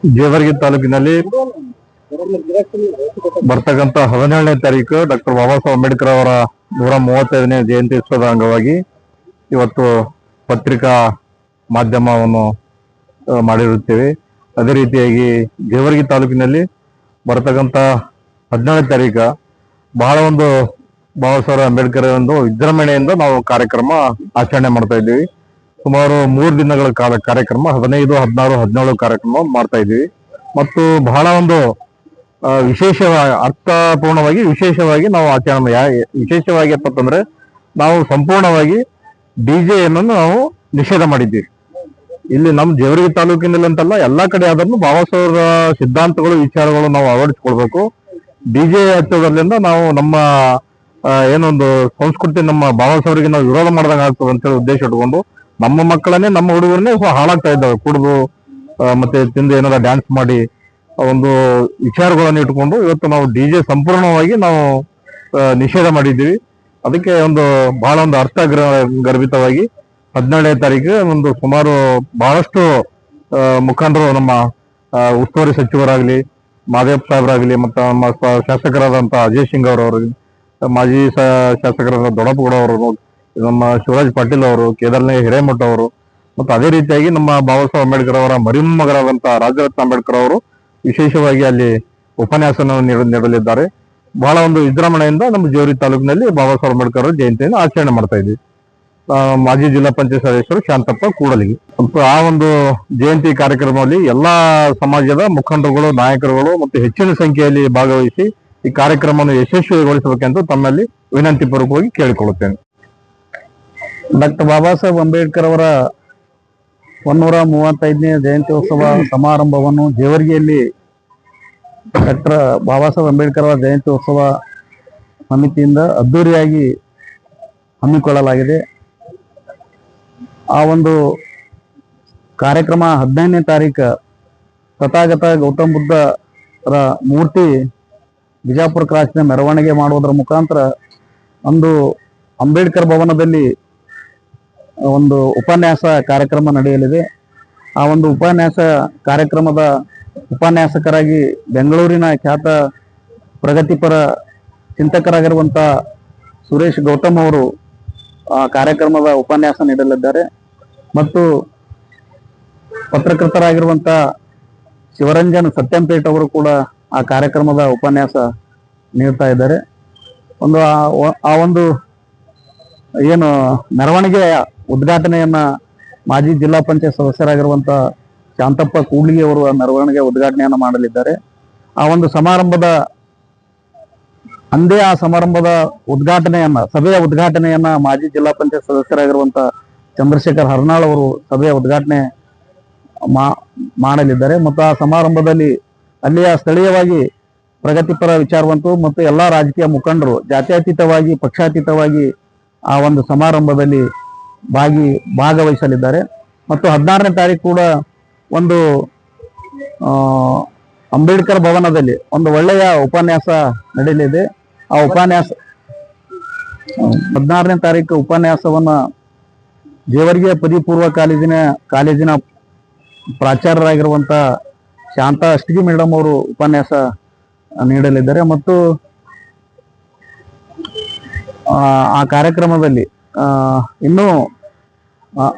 ಜೇವರ್ಗಿ ತಾಲೂಕಿನಲ್ಲಿ ಬರ್ತಕ್ಕಂಥ 17ನೇ ತಾರೀಕು ಡಾಕ್ಟರ್ ಬಾಬಾ ಸಾಹೇಬ್ ಅಂಬೇಡ್ಕರ್ ಅವರ 135ನೇ ಜಯಂತ್ಯುತ್ಸವದ ಅಂಗವಾಗಿ ಇವತ್ತು ಪತ್ರಿಕಾ ಮಾಧ್ಯಮವನ್ನು ಮಾಡಿರುತ್ತೇವೆ. ಅದೇ ರೀತಿಯಾಗಿ ಜೇವರ್ಗಿ ತಾಲೂಕಿನಲ್ಲಿ ಬರ್ತಕ್ಕಂಥ 17ನೇ ತಾರೀಕು ಬಹಳ ಒಂದು ಬಾಬಾ ಸಾಹೇಬ್ ಅಂಬೇಡ್ಕರ್ ಒಂದು ವಿಜೃಂಭಣೆಯಿಂದ ನಾವು ಕಾರ್ಯಕ್ರಮ ಆಚರಣೆ ಮಾಡ್ತಾ ಇದ್ದೀವಿ. ಸುಮಾರು 3 ದಿನಗಳ ಕಾರ್ಯಕ್ರಮ 15, 16, 17 ಕಾರ್ಯಕ್ರಮ ಮಾಡ್ತಾ ಇದ್ದೀವಿ. ಮತ್ತು ಬಹಳ ಒಂದು ವಿಶೇಷವಾಗಿ ಅರ್ಥಪೂರ್ಣವಾಗಿ ವಿಶೇಷವಾಗಿ ನಾವು ಆಚರಣೆ ವಿಶೇಷವಾಗಿ ಅಂತಂದ್ರೆ ನಾವು ಸಂಪೂರ್ಣವಾಗಿ ಡಿಜೆಯನ್ನು ನಾವು ನಿಷೇಧ ಮಾಡಿದ್ದೀವಿ. ಇಲ್ಲಿ ನಮ್ಮ ಜೇವರ್ಗಿ ತಾಲೂಕಿನಲ್ಲಿ ಅಂತಲ್ಲ, ಎಲ್ಲಾ ಕಡೆ ಆದ್ರೂ ಬಾಬಾ ಸಾಹೇಬರ ಸಿದ್ಧಾಂತಗಳು ವಿಚಾರಗಳು ನಾವು ಅಳವಡಿಸಿಕೊಳ್ಬೇಕು. ಡಿಜೆ ಹಚ್ಚೋದ್ರಿಂದ ನಾವು ನಮ್ಮ ಏನೊಂದು ಸಂಸ್ಕೃತಿ ನಮ್ಮ ಬಾಬಾ ಸಾಹೇಬರಿಗೆ ನಾವು ವಿರೋಧ ಮಾಡ್ದಂಗೆ ಆಗ್ತದೆ ಅಂತೇಳಿ ಉದ್ದೇಶ ಇಟ್ಕೊಂಡು ನಮ್ಮ ಮಕ್ಕಳನ್ನೇ ನಮ್ಮ ಹುಡುಗರನ್ನೇ ಹಾಳಾಗ್ತಾ ಇದ್ದಾವೆ. ಕುಡಿದು ಮತ್ತೆ ತಿಂದು ಏನಾರ ಡ್ಯಾನ್ಸ್ ಮಾಡಿ ಒಂದು ವಿಚಾರಗಳನ್ನು ಇಟ್ಕೊಂಡು ಇವತ್ತು ನಾವು ಡಿಜೆ ಸಂಪೂರ್ಣವಾಗಿ ನಾವು ನಿಷೇಧ ಮಾಡಿದ್ದೀವಿ. ಅದಕ್ಕೆ ಒಂದು ಬಹಳ ಒಂದು ಗರ್ಭಿತವಾಗಿ 17ನೇ ತಾರೀಕು ಒಂದು ಸುಮಾರು ಬಹಳಷ್ಟು ಮುಖಂಡರು, ನಮ್ಮ ಉಸ್ತುವಾರಿ ಸಚಿವರಾಗ್ಲಿ, ಮಾದೇವ್ ಸಾಹೇಬರಾಗ್ಲಿ, ಮತ್ತು ನಮ್ಮ ಶಾಸಕರಾದಂಥ ಅಜಯ್ ಸಿಂಗ್ ಅವರವರಿಗೆ, ಮಾಜಿ ಶಾಸಕರಾದ ದೊಡ್ಡಪ್ಪಗೌಡ ಅವರು, ನಮ್ಮ ಶಿವರಾಜ್ ಪಾಟೀಲ್ ಅವರು, ಕೇದಾರ್ನಾಥ್ ಹಿರೇಮಠ ಅವರು, ಮತ್ತು ಅದೇ ರೀತಿಯಾಗಿ ನಮ್ಮ ಬಾಬಾ ಸಾಹೇಬ್ ಅಂಬೇಡ್ಕರ್ ಅವರ ಮರಿಮಗರಾದಂಥ ರಾಜರತ್ನ ಅಂಬೇಡ್ಕರ್ ಅವರು ವಿಶೇಷವಾಗಿ ಅಲ್ಲಿ ಉಪನ್ಯಾಸವನ್ನು ನೀಡಲಿದ್ದಾರೆ. ಬಹಳ ಒಂದು ವಿಜೃಂಭಣೆಯಿಂದ ನಮ್ಮ ಜೇವರ್ಗಿ ತಾಲೂಕಿನಲ್ಲಿ ಬಾಬಾ ಸಾಹೇಬ್ ಅಂಬೇಡ್ಕರ್ ಅವರ ಜಯಂತಿಯನ್ನು ಆಚರಣೆ ಮಾಡ್ತಾ ಇದ್ವಿ. ಮಾಜಿ ಜಿಲ್ಲಾ ಪಂಚಾಯತ್ ಸದಸ್ಯರು ಶಾಂತಪ್ಪ ಕೂಡಲಿಗಿ. ಮತ್ತು ಆ ಒಂದು ಜಯಂತಿ ಕಾರ್ಯಕ್ರಮದಲ್ಲಿ ಎಲ್ಲಾ ಸಮಾಜದ ಮುಖಂಡರುಗಳು, ನಾಯಕರುಗಳು ಮತ್ತು ಹೆಚ್ಚಿನ ಸಂಖ್ಯೆಯಲ್ಲಿ ಭಾಗವಹಿಸಿ ಈ ಕಾರ್ಯಕ್ರಮವನ್ನು ಯಶಸ್ವಿಗೊಳಿಸಬೇಕೆಂದು ತಮ್ಮಲ್ಲಿ ವಿನಂತಿ ಪೂರ್ವಕವಾಗಿ ಕೇಳಿಕೊಳ್ಳುತ್ತೇನೆ. ಡಾಕ್ಟರ್ ಬಾಬಾ ಸಾಹೇಬ್ ಅಂಬೇಡ್ಕರ್ ಅವರ 135ನೇ ಜಯಂತ್ಯೋತ್ಸವ ಸಮಾರಂಭವನ್ನು ಜೇವರ್ಗಿಯಲ್ಲಿ ಡಾಕ್ಟರ್ ಬಾಬಾ ಸಾಹೇಬ್ ಅಂಬೇಡ್ಕರ್ ಅವರ ಜಯಂತ್ಯೋತ್ಸವ ಸಮಿತಿಯಿಂದ ಅದ್ದೂರಿಯಾಗಿ ಹಮ್ಮಿಕೊಳ್ಳಲಾಗಿದೆ. ಆ ಒಂದು ಕಾರ್ಯಕ್ರಮ 15ನೇ ತಾರೀಕು ತಥಾಗತ ಗೌತಮ್ ಬುದ್ಧರ ಮೂರ್ತಿ ಬಿಜಾಪುರ ಕ್ರಾಸ್ನ ಮೆರವಣಿಗೆ ಮಾಡುವುದರ ಮುಖಾಂತರ ಅಂದು ಅಂಬೇಡ್ಕರ್ ಭವನದಲ್ಲಿ ಒಂದು ಉಪನ್ಯಾಸ ಕಾರ್ಯಕ್ರಮ ನಡೆಯಲಿದೆ. ಆ ಒಂದು ಉಪನ್ಯಾಸ ಕಾರ್ಯಕ್ರಮದ ಉಪನ್ಯಾಸಕರಾಗಿ ಬೆಂಗಳೂರಿನ ಖ್ಯಾತ ಪ್ರಗತಿಪರ ಚಿಂತಕರಾಗಿರುವಂಥ ಸುರೇಶ್ ಗೌತಮ್ ಅವರು ಆ ಕಾರ್ಯಕ್ರಮದ ಉಪನ್ಯಾಸ ನೀಡಲಿದ್ದಾರೆ. ಮತ್ತು ಪತ್ರಕರ್ತರಾಗಿರುವಂಥ ಶಿವರಂಜನ್ ಸತ್ಯಂಪೇಟ್ ಅವರು ಕೂಡ ಆ ಕಾರ್ಯಕ್ರಮದ ಉಪನ್ಯಾಸ ನೀಡ್ತಾ ಇದ್ದಾರೆ. ಆ ಒಂದು ಏನು ಮೆರವಣಿಗೆಯ ಉದ್ಘಾಟನೆಯನ್ನ ಮಾಜಿ ಜಿಲ್ಲಾ ಪಂಚಾಯತ್ ಸದಸ್ಯರಾಗಿರುವಂಥ ಶಾಂತಪ್ಪ ಕೂಡ್ಲಿಗಿ ಅವರು ಮೆರವಣಿಗೆ ಉದ್ಘಾಟನೆಯನ್ನ ಮಾಡಲಿದ್ದಾರೆ. ಆ ಒಂದು ಸಮಾರಂಭದ ಸಭೆಯ ಉದ್ಘಾಟನೆಯನ್ನ ಮಾಜಿ ಜಿಲ್ಲಾ ಪಂಚಾಯತ್ ಸದಸ್ಯರಾಗಿರುವಂಥ ಚಂದ್ರಶೇಖರ್ ಹರ್ನಾಳ್ ಅವರು ಸಭೆಯ ಉದ್ಘಾಟನೆ ಮಾಡಲಿದ್ದಾರೆ. ಮತ್ತು ಆ ಸಮಾರಂಭದಲ್ಲಿ ಅಲ್ಲಿಯ ಸ್ಥಳೀಯವಾಗಿ ಪ್ರಗತಿಪರ ವಿಚಾರವಂತರು ಮತ್ತು ಎಲ್ಲಾ ರಾಜಕೀಯ ಮುಖಂಡರು ಜಾತ್ಯತೀತವಾಗಿ ಪಕ್ಷಾತೀತವಾಗಿ ಆ ಒಂದು ಸಮಾರಂಭದಲ್ಲಿ ಭಾಗವಹಿಸಲಿದ್ದಾರೆ. ಮತ್ತು 16ನೇ ತಾರೀಕು ಕೂಡ ಒಂದು ಅಂಬೇಡ್ಕರ್ ಭವನದಲ್ಲಿ ಒಂದು ಒಳ್ಳೆಯ ಉಪನ್ಯಾಸ ನಡೆಯಲಿದೆ. ಆ ಉಪನ್ಯಾಸ 16ನೇ ತಾರೀಕು ಉಪನ್ಯಾಸವನ್ನ ಜೇವರ್ಗಿಯ ಪದವಿ ಪೂರ್ವ ಕಾಲೇಜಿನ ಪ್ರಾಚಾರ್ಯರಾಗಿರುವಂಥ ಶಾಂತಾ ಅಷ್ಟಗಿ ಮೇಡಮ್ ಅವರು ಉಪನ್ಯಾಸ ನೀಡಲಿದ್ದಾರೆ. ಮತ್ತು ಆ ಕಾರ್ಯಕ್ರಮದಲ್ಲಿ ಇನ್ನೂ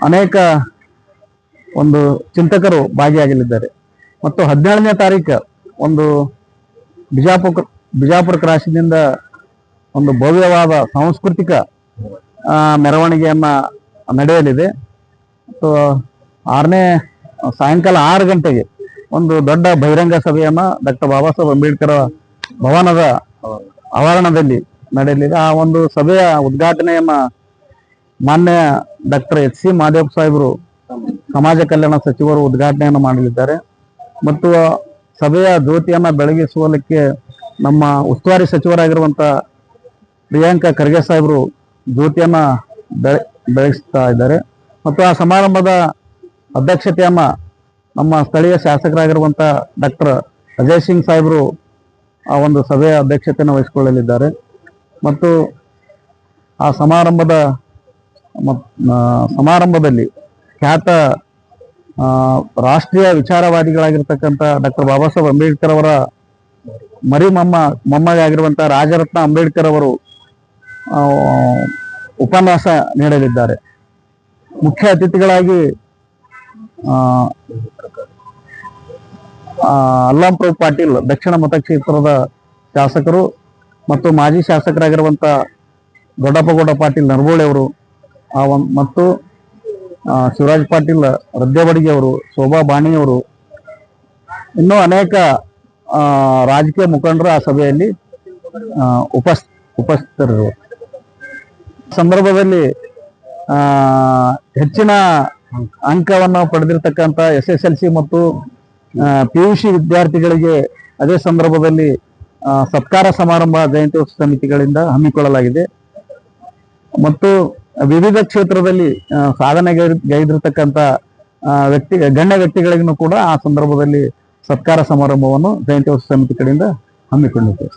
ಅನೇಕ ಒಂದು ಚಿಂತಕರು ಭಾಗಿಯಾಗಲಿದ್ದಾರೆ. ಮತ್ತು 17ನೇ ತಾರೀಕು ಒಂದು ಬಿಜಾಪುರ ಕ್ರಾಸಿನಿಂದ ಒಂದು ಭವ್ಯವಾದ ಸಾಂಸ್ಕೃತಿಕ ಮೆರವಣಿಗೆಯನ್ನ ನಡೆಯಲಿದೆ. ಮತ್ತು ಸಾಯಂಕಾಲ 6 ಗಂಟೆಗೆ ಒಂದು ದೊಡ್ಡ ಬಹಿರಂಗ ಸಭೆಯನ್ನ ಡಾಕ್ಟರ್ ಬಾಬಾ ಸಾಹೇಬ್ ಅಂಬೇಡ್ಕರ್ ಭವನದ ಆವರಣದಲ್ಲಿ ನಡೆಯಲಿದೆ. ಆ ಒಂದು ಸಭೆಯ ಉದ್ಘಾಟನೆಯನ್ನ ಮಾನ್ಯ ಡಾಕ್ಟರ್ ಎಚ್ ಸಿ ಮಾದೇವ್ ಸಾಹೇಬರು ಸಮಾಜ ಕಲ್ಯಾಣ ಸಚಿವರು ಉದ್ಘಾಟನೆಯನ್ನು ಮಾಡಲಿದ್ದಾರೆ. ಮತ್ತು ಸಭೆಯ ಜ್ಯೋತಿಯನ್ನ ಬೆಳಗಿಸುವಲಿಕ್ಕೆ ನಮ್ಮ ಉಸ್ತುವಾರಿ ಸಚಿವರಾಗಿರುವಂಥ ಪ್ರಿಯಾಂಕಾ ಖರ್ಗೆ ಸಾಹೇಬರು ಜ್ಯೋತಿಯನ್ನ ಬೆಳಗಿಸ್ತಾ ಇದ್ದಾರೆ. ಮತ್ತು ಆ ಸಮಾರಂಭದ ಅಧ್ಯಕ್ಷತೆಯನ್ನ ನಮ್ಮ ಸ್ಥಳೀಯ ಶಾಸಕರಾಗಿರುವಂಥ ಡಾಕ್ಟರ್ ಅಜಯ್ ಸಿಂಗ್ ಸಾಹೇಬರು ಆ ಒಂದು ಸಭೆಯ ಅಧ್ಯಕ್ಷತೆಯನ್ನು ವಹಿಸಿಕೊಳ್ಳಲಿದ್ದಾರೆ. ಮತ್ತು ಆ ಸಮಾರಂಭದಲ್ಲಿ ಖ್ಯಾತ ರಾಷ್ಟ್ರೀಯ ವಿಚಾರವಾದಿಗಳಾಗಿರ್ತಕ್ಕಂಥ ಡಾಕ್ಟರ್ ಬಾಬಾ ಸಾಹೇಬ್ ಅಂಬೇಡ್ಕರ್ ಅವರ ಮೊಮ್ಮಗ ಆಗಿರುವಂತಹ ರಾಜರತ್ನ ಅಂಬೇಡ್ಕರ್ ಅವರು ಉಪನ್ಯಾಸ ನೀಡಲಿದ್ದಾರೆ. ಮುಖ್ಯ ಅತಿಥಿಗಳಾಗಿ ಅಲ್ಲಾಂಪ್ರಭು ಪಾಟೀಲ್ ದಕ್ಷಿಣ ಮತಕ್ಷೇತ್ರದ ಶಾಸಕರು ಮತ್ತು ಮಾಜಿ ಶಾಸಕರಾಗಿರುವಂತಹ ದೊಡ್ಡಪ್ಪಗೌಡ ಪಾಟೀಲ್ ನರಬೋಳಿ ಅವರು ಮತ್ತು ಶಿವರಾಜ್ ಪಾಟೀಲ್ ರದ್ದೇಬಡಿಗೆ ಅವರು, ಶೋಭಾ ಬಾಣಿ ಅವರು, ಇನ್ನೂ ಅನೇಕ ರಾಜಕೀಯ ಮುಖಂಡರು ಆ ಸಭೆಯಲ್ಲಿ ಉಪಸ್ಥಿತರು. ಸಂದರ್ಭದಲ್ಲಿ ಹೆಚ್ಚಿನ ಅಂಕವನ್ನು ಪಡೆದಿರತಕ್ಕಂಥ SSLC ಮತ್ತು PUC ವಿದ್ಯಾರ್ಥಿಗಳಿಗೆ ಅದೇ ಸಂದರ್ಭದಲ್ಲಿ ಸತ್ಕಾರ ಸಮಾರಂಭ ಜಯಂತ್ಯೋತ್ಸವ ಸಮಿತಿಗಳಿಂದ ಹಮ್ಮಿಕೊಳ್ಳಲಾಗಿದೆ ಮತ್ತು ವಿವಿಧ ಕ್ಷೇತ್ರದಲ್ಲಿ ಸಾಧನೆಗೈದಿರತಕ್ಕಂಥ ಗಣ್ಯ ವ್ಯಕ್ತಿಗಳಿಗೂ ಕೂಡ ಆ ಸಂದರ್ಭದಲ್ಲಿ ಸತ್ಕಾರ ಸಮಾರಂಭವನ್ನು ಜಯಂತ್ಯೋತ್ಸವ ಸಮಿತಿ ಕಡೆಯಿಂದ ಹಮ್ಮಿಕೊಂಡಿದ್ದೇವೆ.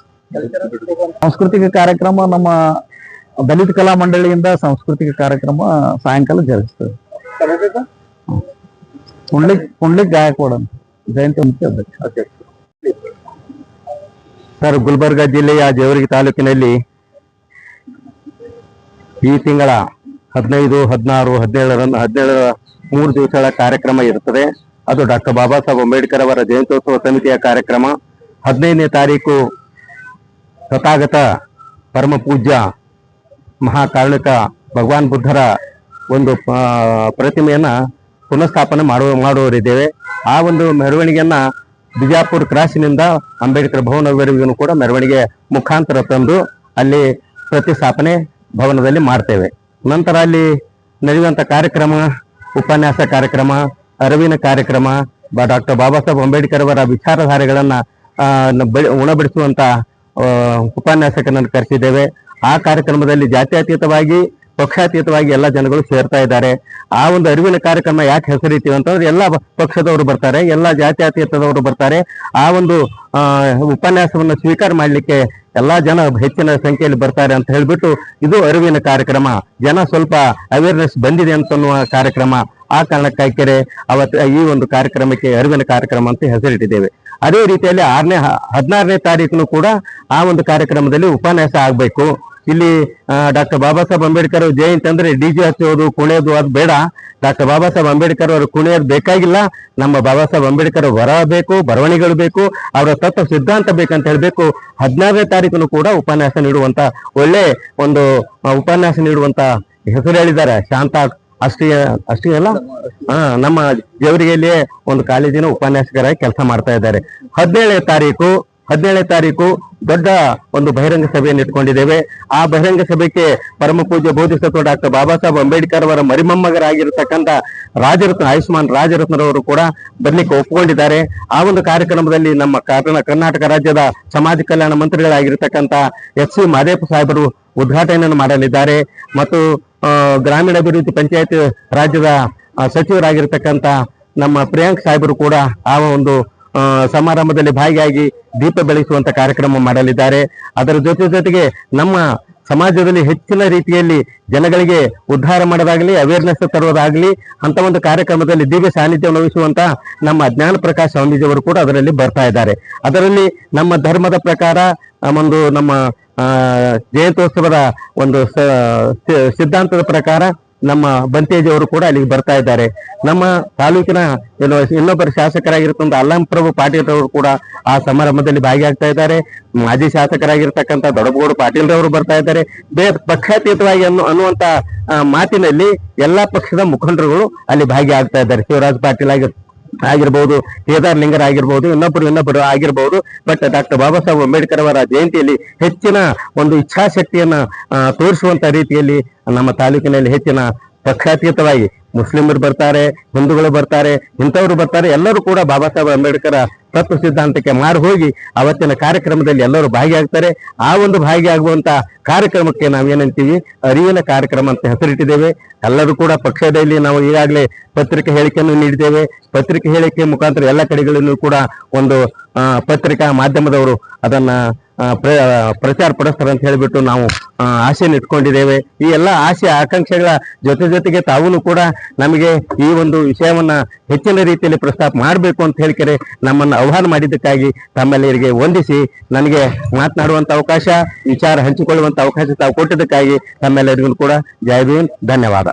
ಸಾಂಸ್ಕೃತಿಕ ಕಾರ್ಯಕ್ರಮ ನಮ್ಮ ದಲಿತ ಕಲಾ ಮಂಡಳಿಯಿಂದ ಸಾಂಸ್ಕೃತಿಕ ಕಾರ್ಯಕ್ರಮ ಸಾಯಂಕಾಲ ಜರುಗಿಸ್ತೇವೆ. ಪುಂಡ್ಲಿಕ್ ಗಾಯಕ್ವಾಡ್ ಅಂತ ಜಯಂತಿ ಸಮಿತಿ ಅಧ್ಯಕ್ಷ. ಸರ್, ಗುಲ್ಬರ್ಗ ಜಿಲ್ಲೆಯ ಜೇವರ್ಗಿ ತಾಲೂಕಿನಲ್ಲಿ ಈ ತಿಂಗಳ 15, 16, 17 3 ದಿವಸಗಳ ಕಾರ್ಯಕ್ರಮ ಇರುತ್ತದೆ. ಅದು ಡಾಕ್ಟರ್ ಬಾಬಾ ಸಾಹೇಬ್ ಅಂಬೇಡ್ಕರ್ ಅವರ ಜಯಂತ್ಯೋತ್ಸವ ಸಮಿತಿಯ ಕಾರ್ಯಕ್ರಮ. 15ನೇ ತಾರೀಕು ತಥಾಗತ ಪರಮ ಪೂಜ್ಯ ಮಹಾಕಾರುಣಿಕ ಭಗವಾನ್ ಬುದ್ಧರ ಒಂದು ಪ್ರತಿಮೆಯನ್ನ ಪುನಃಸ್ಥಾಪನೆ ಮಾಡುವವರಿದ್ದೇವೆ. ಆ ಒಂದು ಮೆರವಣಿಗೆಯನ್ನ ಬಿಜಾಪುರ ಕ್ರಾಸಿನಿಂದ ಅಂಬೇಡ್ಕರ್ ಭವನವರೆಗೂ ಕೂಡ ಮೆರವಣಿಗೆ ಮುಖಾಂತರ ತಂದು ಅಲ್ಲಿ ಪ್ರತಿಸ್ಥಾಪನೆ ಭವನದಲ್ಲಿ ಮಾಡ್ತೇವೆ. ನಂತರ ಅಲ್ಲಿ ನಡೆಯುವಂತ ಕಾರ್ಯಕ್ರಮ, ಉಪನ್ಯಾಸ ಕಾರ್ಯಕ್ರಮ, ಅರಿವಿನ ಕಾರ್ಯಕ್ರಮ, ಡಾಕ್ಟರ್ ಬಾಬಾ ಸಾಹೇಬ್ ಅಂಬೇಡ್ಕರ್ ಅವರ ವಿಚಾರಧಾರೆಗಳನ್ನ ಉಣಬಡಿಸುವಂತ ಉಪನ್ಯಾಸಕರನ್ನು ಕರೆಸಿದ್ದೇವೆ. ಆ ಕಾರ್ಯಕ್ರಮದಲ್ಲಿ ಜಾತ್ಯತೀತವಾಗಿ ಪಕ್ಷಾತೀತವಾಗಿ ಎಲ್ಲ ಜನಗಳು ಸೇರ್ತಾ ಇದ್ದಾರೆ. ಆ ಒಂದು ಅರಿವಿನ ಕಾರ್ಯಕ್ರಮ ಯಾಕೆ ಹೆಸರಿತೀವಿ ಅಂತಂದ್ರೆ ಎಲ್ಲ ಪಕ್ಷದವರು ಬರ್ತಾರೆ, ಎಲ್ಲ ಜಾತ್ಯತೀತದವರು ಬರ್ತಾರೆ. ಆ ಒಂದು ಉಪನ್ಯಾಸವನ್ನು ಸ್ವೀಕಾರ ಮಾಡ್ಲಿಕ್ಕೆ ಎಲ್ಲಾ ಜನ ಹೆಚ್ಚಿನ ಸಂಖ್ಯೆಯಲ್ಲಿ ಬರ್ತಾರೆ ಅಂತ ಹೇಳ್ಬಿಟ್ಟು ಇದು ಅರಿವಿನ ಕಾರ್ಯಕ್ರಮ. ಜನ ಸ್ವಲ್ಪ ಅವೇರ್ನೆಸ್ ಬಂದಿದೆ ಅಂತನ್ನುವ ಕಾರ್ಯಕ್ರಮ. ಆ ಕಾರಣಕ್ಕಾಗಿ ಈ ಒಂದು ಕಾರ್ಯಕ್ರಮಕ್ಕೆ ಅರಿವಿನ ಕಾರ್ಯಕ್ರಮ ಅಂತ ಹೆಸರಿಟ್ಟಿದ್ದೇವೆ. ಅದೇ ರೀತಿಯಲ್ಲಿ 16ನೇ ತಾರೀಕು ಕೂಡ ಆ ಒಂದು ಕಾರ್ಯಕ್ರಮದಲ್ಲಿ ಉಪನ್ಯಾಸ ಆಗ್ಬೇಕು. ಇಲ್ಲಿ ಡಾಕ್ಟರ್ ಬಾಬಾ ಸಾಹೇಬ್ ಅಂಬೇಡ್ಕರ್ ಜಯಂತಿ ಅಂದ್ರೆ DJ ಹಚ್ಚೋದು, ಕುಣಿಯೋದು ಅದು ಬೇಡ. ಡಾಕ್ಟರ್ ಬಾಬಾ ಸಾಹೇಬ್ ಅಂಬೇಡ್ಕರ್ ಅವರು ಕುಣಿಯೋದು ಬೇಕಾಗಿಲ್ಲ. ನಮ್ಮ ಬಾಬಾ ಸಾಹೇಬ್ ಅಂಬೇಡ್ಕರ್ ಬರಬೇಕು, ಬರವಣಿಗೆಗಳು ಬೇಕು, ಅವರ ತತ್ವ ಸಿದ್ಧಾಂತ ಬೇಕಂತ ಹೇಳ್ಬೇಕು. 16ನೇ ತಾರೀಕು ಕೂಡ ಉಪನ್ಯಾಸ ನೀಡುವಂತ ಒಳ್ಳೆ ಒಂದು ಉಪನ್ಯಾಸ ನೀಡುವಂತ ಹೆಸರು ಹೇಳಿದ್ದಾರೆ. ಶಾಂತ ಅಷ್ಟೇ ಅಲ್ಲ, ನಮ್ಮ ಜೇವರಿಗೆಯಲ್ಲಿಯೇ ಒಂದು ಕಾಲೇಜಿನ ಉಪನ್ಯಾಸಕರಾಗಿ ಕೆಲಸ ಮಾಡ್ತಾ ಇದ್ದಾರೆ. 17ನೇ ತಾರೀಕು ದೊಡ್ಡ ಒಂದು ಬಹಿರಂಗ ಸಭೆಯನ್ನು ಇಟ್ಕೊಂಡಿದ್ದೇವೆ. ಆ ಬಹಿರಂಗ ಸಭೆಗೆ ಪರಮ ಪೂಜ್ಯ ಬೋಧಿಸತ್ವ ಡಾಕ್ಟರ್ ಬಾಬಾ ಸಾಹೇಬ್ ಅಂಬೇಡ್ಕರ್ ಅವರ ಮರಿಮೊಮ್ಮಗರಾಗಿರ್ತಕ್ಕಂಥ ಆಯುಷ್ಮಾನ್ ರಾಜರತ್ನರವರು ಕೂಡ ಬರ್ಲಿಕ್ಕೆ ಒಪ್ಪಿಕೊಂಡಿದ್ದಾರೆ. ಆ ಒಂದು ಕಾರ್ಯಕ್ರಮದಲ್ಲಿ ನಮ್ಮ ಕರ್ನಾಟಕ ರಾಜ್ಯದ ಸಮಾಜ ಕಲ್ಯಾಣ ಮಂತ್ರಿಗಳಾಗಿರ್ತಕ್ಕಂಥ SC ಮಾದೇಪ್ಪ ಸಾಹೇಬರು ಉದ್ಘಾಟನೆಯನ್ನು ಮಾಡಲಿದ್ದಾರೆ. ಮತ್ತು ಗ್ರಾಮೀಣಾಭಿವೃದ್ಧಿ ಪಂಚಾಯತ್ ರಾಜ್ಯದ ಸಚಿವರಾಗಿರ್ತಕ್ಕಂಥ ನಮ್ಮ ಪ್ರಿಯಾಂಕ್ ಸಾಹೇಬರು ಕೂಡ ಆ ಒಂದು ಸಮಾರಂಭದಲ್ಲಿ ಭಾಗಿಯಾಗಿ ದೀಪ ಬೆಳಗಿಸುವಂತ ಕಾರ್ಯಕ್ರಮ ಮಾಡಲಿದ್ದಾರೆ. ಅದರ ಜೊತೆಗೆ ನಮ್ಮ ಸಮಾಜದಲ್ಲಿ ಹೆಚ್ಚಿನ ರೀತಿಯಲ್ಲಿ ಜನಗಳಿಗೆ ಉದ್ಧಾರ ಮಾಡೋದಾಗ್ಲಿ, ಅವೇರ್ನೆಸ್ ತರುವುದಾಗ್ಲಿ ಅಂತ ಒಂದು ಕಾರ್ಯಕ್ರಮದಲ್ಲಿ ದಿವ್ಯ ಸಾನ್ನಿಧ್ಯ ವಹಿಸುವಂತ ನಮ್ಮ ಜ್ಞಾನ ಪ್ರಕಾಶ್ ಸ್ವಾಮೀಜಿಯವರು ಕೂಡ ಅದರಲ್ಲಿ ಬರ್ತಾ ಇದ್ದಾರೆ. ಅದರಲ್ಲಿ ನಮ್ಮ ಧರ್ಮದ ಪ್ರಕಾರ ಒಂದು ನಮ್ಮ ಜಯಂತ್ಯೋತ್ಸವದ ಒಂದು ಸಿದ್ಧಾಂತದ ಪ್ರಕಾರ ನಮ್ಮ ಬಂತೇಜಿಯವರು ಕೂಡ ಅಲ್ಲಿಗೆ ಬರ್ತಾ ಇದ್ದಾರೆ. ನಮ್ಮ ತಾಲೂಕಿನ ಇನ್ನೊಬ್ಬರು ಶಾಸಕರಾಗಿರ್ತಕ್ಕಂಥ ಅಲ್ಲಾಂಪ್ರಭು ಪಾಟೀಲ್ ಅವರು ಕೂಡ ಆ ಸಮಾರಂಭದಲ್ಲಿ ಭಾಗಿಯಾಗ್ತಾ ಇದ್ದಾರೆ. ಮಾಜಿ ಶಾಸಕರಾಗಿರ್ತಕ್ಕಂಥ ದೊಡ್ಡಗೌಡ ಪಾಟೀಲ್ ರವರು ಬರ್ತಾ ಇದ್ದಾರೆ. ಪಕ್ಷಾತೀತವಾಗಿ ಅನ್ನುವಂತ ಮಾತಿನಲ್ಲಿ ಎಲ್ಲಾ ಪಕ್ಷದ ಮುಖಂಡರುಗಳು ಅಲ್ಲಿ ಭಾಗಿಯಾಗ್ತಾ ಇದ್ದಾರೆ. ಶಿವರಾಜ್ ಪಾಟೀಲ್ ಆಗಿರ್ಬೋದು, ಕೇದಾರ್ ಲಿಂಗರ್ ಆಗಿರ್ಬೋದು, ಇನ್ನೊಬ್ಬರು ಆಗಿರ್ಬೋದು. ಬಟ್ ಡಾಕ್ಟರ್ ಬಾಬಾ ಸಾಹೇಬ್ ಅಂಬೇಡ್ಕರ್ ಅವರ ಜಯಂತಿಯಲ್ಲಿ ಹೆಚ್ಚಿನ ಒಂದು ಇಚ್ಛಾಶಕ್ತಿಯನ್ನ ತೋರಿಸುವಂತ ರೀತಿಯಲ್ಲಿ ನಮ್ಮ ತಾಲೂಕಿನಲ್ಲಿ ಹೆಚ್ಚಿನ ಪಕ್ಷಾತೀತವಾಗಿ ಮುಸ್ಲಿಮರು ಬರ್ತಾರೆ, ಹಿಂದೂಗಳು ಬರ್ತಾರೆ, ಇಂಥವ್ರು ಬರ್ತಾರೆ. ಎಲ್ಲರೂ ಕೂಡ ಬಾಬಾ ಸಾಹೇಬ್ ಅಂಬೇಡ್ಕರ್ ತತ್ವ ಸಿದ್ಧಾಂತಕ್ಕೆ ಮಾರು ಹೋಗಿ ಅವತ್ತಿನ ಕಾರ್ಯಕ್ರಮದಲ್ಲಿ ಎಲ್ಲರೂ ಭಾಗಿಯಾಗ್ತಾರೆ. ಆ ಒಂದು ಭಾಗಿಯಾಗುವಂತ ಕಾರ್ಯಕ್ರಮಕ್ಕೆ ನಾವೇನಂತೀವಿ ಅರಿವಿನ ಕಾರ್ಯಕ್ರಮ ಅಂತ ಹೆಸರಿಟ್ಟಿದ್ದೇವೆ. ಎಲ್ಲರೂ ಕೂಡ ಪಕ್ಷದಲ್ಲಿ ನಾವು ಈಗಾಗಲೇ ಪತ್ರಿಕೆ ಹೇಳಿಕೆಯನ್ನು ನೀಡಿದ್ದೇವೆ. ಪತ್ರಿಕೆ ಹೇಳಿಕೆ ಮುಖಾಂತರ ಎಲ್ಲ ಕಡೆಗಳಲ್ಲೂ ಕೂಡ ಒಂದು ಪತ್ರಿಕಾ ಮಾಧ್ಯಮದವರು ಅದನ್ನ ಪ್ರಚಾರ ಪಡಿಸ್ತಾರೆ ಅಂತ ಹೇಳಿಬಿಟ್ಟು ನಾವು ಆಸೆಯನ್ನು ಇಟ್ಕೊಂಡಿದ್ದೇವೆ. ಈ ಎಲ್ಲ ಆಸೆ ಆಕಾಂಕ್ಷೆಗಳ ಜೊತೆಗೆ ತಾವು ಕೂಡ ನಮಗೆ ಈ ಒಂದು ವಿಷಯವನ್ನ ಹೆಚ್ಚಿನ ರೀತಿಯಲ್ಲಿ ಪ್ರಸ್ತಾಪ ಮಾಡಬೇಕು ಅಂತ ಹೇಳಿಕರೆ ನಮ್ಮನ್ನು ಆಹ್ವಾನ ಮಾಡಿದ್ದಕ್ಕಾಗಿ ತಮ್ಮೆಲ್ಲರಿಗೆ ವಂದಿಸಿ ನನಗೆ ಮಾತನಾಡುವಂತ ಅವಕಾಶ, ವಿಚಾರ ಹಂಚಿಕೊಳ್ಳುವಂತ ಅವಕಾಶ ತಾವು ಕೊಟ್ಟಿದ್ದಕ್ಕಾಗಿ ತಮ್ಮೆಲ್ಲರಿಗೂ ಕೂಡ ಜೈ ಭೀಮ್, ಧನ್ಯವಾದ.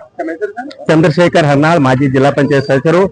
ಚಂದ್ರಶೇಖರ್ ಹರ್ನಾಳ್, ಮಾಜಿ ಜಿಲ್ಲಾ ಪಂಚಾಯತ್ ಸದಸ್ಯರು.